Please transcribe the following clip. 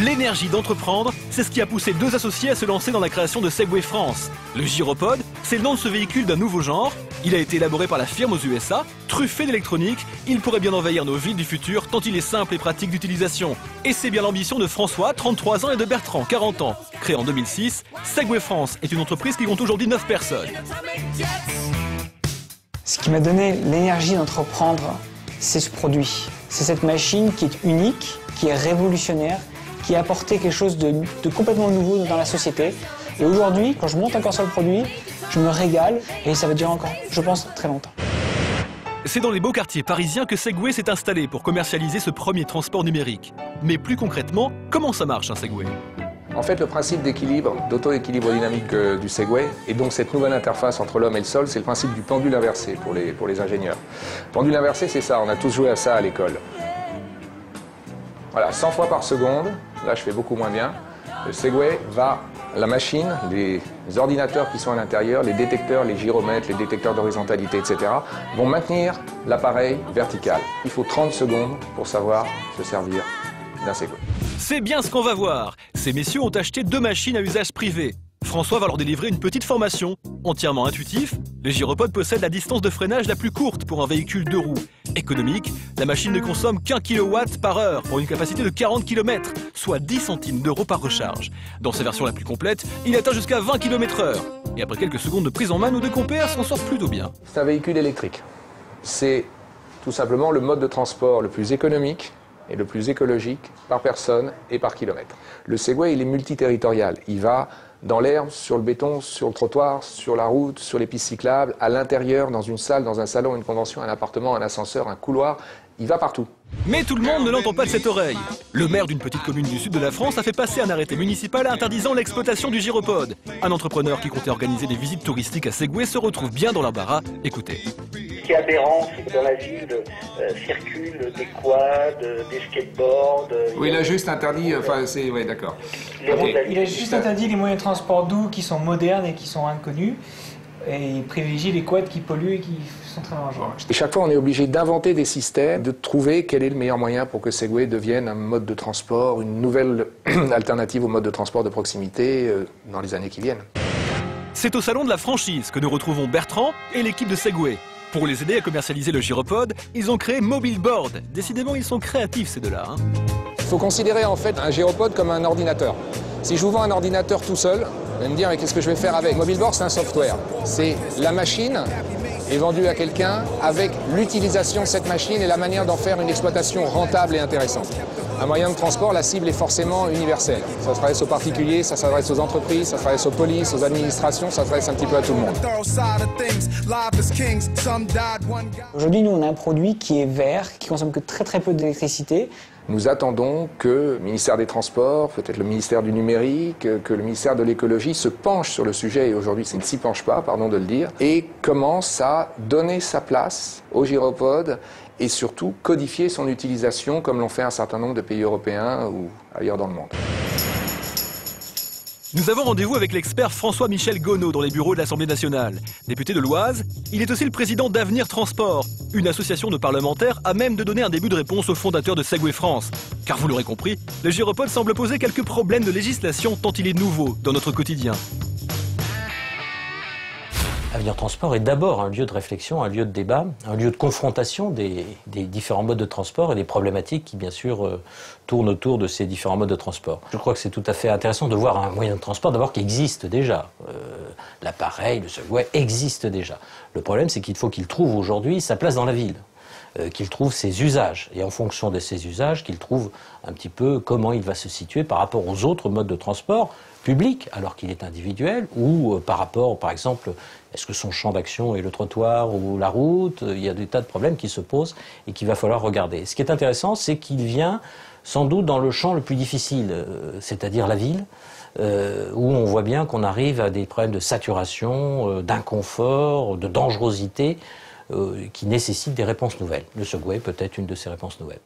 L'énergie d'entreprendre, c'est ce qui a poussé deux associés à se lancer dans la création de Segway France. Le Gyropod, c'est le nom de ce véhicule d'un nouveau genre. Il a été élaboré par la firme aux USA, truffé d'électronique. Il pourrait bien envahir nos villes du futur tant il est simple et pratique d'utilisation. Et c'est bien l'ambition de François, 33 ans, et de Bertrand, 40 ans. Créé en 2006, Segway France est une entreprise qui compte aujourd'hui 9 personnes. Ce qui m'a donné l'énergie d'entreprendre, c'est ce produit. C'est cette machine qui est unique, qui est révolutionnaire, qui a apporté quelque chose de complètement nouveau dans la société. Et aujourd'hui, quand je monte encore sur le produit, je me régale et ça va durer encore, je pense, très longtemps. C'est dans les beaux quartiers parisiens que Segway s'est installé pour commercialiser ce premier transport numérique. Mais plus concrètement, comment ça marche un Segway ? En fait, le principe d'équilibre, d'auto-équilibre dynamique du Segway, et donc cette nouvelle interface entre l'homme et le sol, c'est le principe du pendule inversé pour les ingénieurs. Pendule inversé, c'est ça, on a tous joué à ça à l'école. Voilà, 100 fois par seconde, là je fais beaucoup moins bien. Le Segway va, la machine, les ordinateurs qui sont à l'intérieur, les détecteurs, les gyromètres, les détecteurs d'horizontalité, etc., vont maintenir l'appareil vertical. Il faut 30 secondes pour savoir se servir d'un Segway. C'est bien ce qu'on va voir. Ces messieurs ont acheté 2 machines à usage privé. François va leur délivrer une petite formation. Entièrement intuitif, le Gyropod possède la distance de freinage la plus courte pour un véhicule 2 roues. Économique, la machine ne consomme qu'1 kW par heure pour une capacité de 40 km, soit 10 centimes d'euros par recharge. Dans sa version la plus complète, il atteint jusqu'à 20 km/h. Et après quelques secondes de prise en main, nos deux compères s'en sortent plutôt bien. C'est un véhicule électrique. C'est tout simplement le mode de transport le plus économique et le plus écologique par personne et par kilomètre. Le Segway, il est multiterritorial. Il va dans l'herbe, sur le béton, sur le trottoir, sur la route, sur les pistes cyclables, à l'intérieur, dans une salle, dans un salon, une convention, un appartement, un ascenseur, un couloir. Il va partout. Mais tout le monde ne l'entend pas de cette oreille. Le maire d'une petite commune du sud de la France a fait passer un arrêté municipal interdisant l'exploitation du Gyropod. Un entrepreneur qui comptait organiser des visites touristiques à Segway se retrouve bien dans l'embarras. Écoutez. Ce qui est aberrant, c'est que dans la ville circulent des quads, des skateboards. Oui, il a juste interdit, c'est... Oui, d'accord. Il a juste interdit les moyens de transport doux qui sont modernes et qui sont inconnus. Et il privilégie les quads qui polluent et qui sont très dangereux. Et chaque fois, on est obligé d'inventer des systèmes, de trouver quel est le meilleur moyen pour que Segway devienne un mode de transport, une nouvelle alternative au mode de transport de proximité dans les années qui viennent. C'est au salon de la franchise que nous retrouvons Bertrand et l'équipe de Segway. Pour les aider à commercialiser le Gyropod, ils ont créé Mobile Board. Décidément, ils sont créatifs ces deux-là. Il faut considérer en fait un Gyropod comme un ordinateur. Si je vous vends un ordinateur tout seul, vous allez me dire mais qu'est-ce que je vais faire avec ? Mobile Board, c'est un software. C'est la machine est vendue à quelqu'un avec l'utilisation de cette machine et la manière d'en faire une exploitation rentable et intéressante. Un moyen de transport, la cible est forcément universelle. Ça s'adresse aux particuliers, ça s'adresse aux entreprises, ça s'adresse aux polices, aux administrations, ça s'adresse un petit peu à tout le monde. Aujourd'hui, nous, on a un produit qui est vert, qui consomme que très peu d'électricité. Nous attendons que le ministère des Transports, peut-être le ministère du Numérique, que le ministère de l'Écologie se penche sur le sujet, et aujourd'hui il ne s'y penche pas, pardon de le dire, et commence à donner sa place au Gyropod et surtout codifier son utilisation comme l'ont fait un certain nombre de pays européens ou ailleurs dans le monde. Nous avons rendez-vous avec l'expert François-Michel Gonod dans les bureaux de l'Assemblée nationale. Député de l'Oise, il est aussi le président d'Avenir Transport, une association de parlementaires à même de donner un début de réponse aux fondateurs de Segway France. Car vous l'aurez compris, le Gyropod semble poser quelques problèmes de législation tant il est nouveau dans notre quotidien. Avenir Transport est d'abord un lieu de réflexion, un lieu de débat, un lieu de confrontation des différents modes de transport et des problématiques qui, bien sûr, tournent autour de ces différents modes de transport. Je crois que c'est tout à fait intéressant de voir un moyen de transport d'abord qui existe déjà. L'appareil, le Segway existe déjà. Le problème, c'est qu'il faut qu'il trouve aujourd'hui sa place dans la ville, qu'il trouve ses usages, et en fonction de ses usages, qu'il trouve un petit peu comment il va se situer par rapport aux autres modes de transport public, alors qu'il est individuel, ou par rapport, par exemple, est-ce que son champ d'action est le trottoir ou la route? Il y a des tas de problèmes qui se posent et qu'il va falloir regarder. Ce qui est intéressant, c'est qu'il vient sans doute dans le champ le plus difficile, c'est-à-dire la ville, où on voit bien qu'on arrive à des problèmes de saturation, d'inconfort, de dangerosité, qui nécessitent des réponses nouvelles. Le Segway peut être une de ces réponses nouvelles.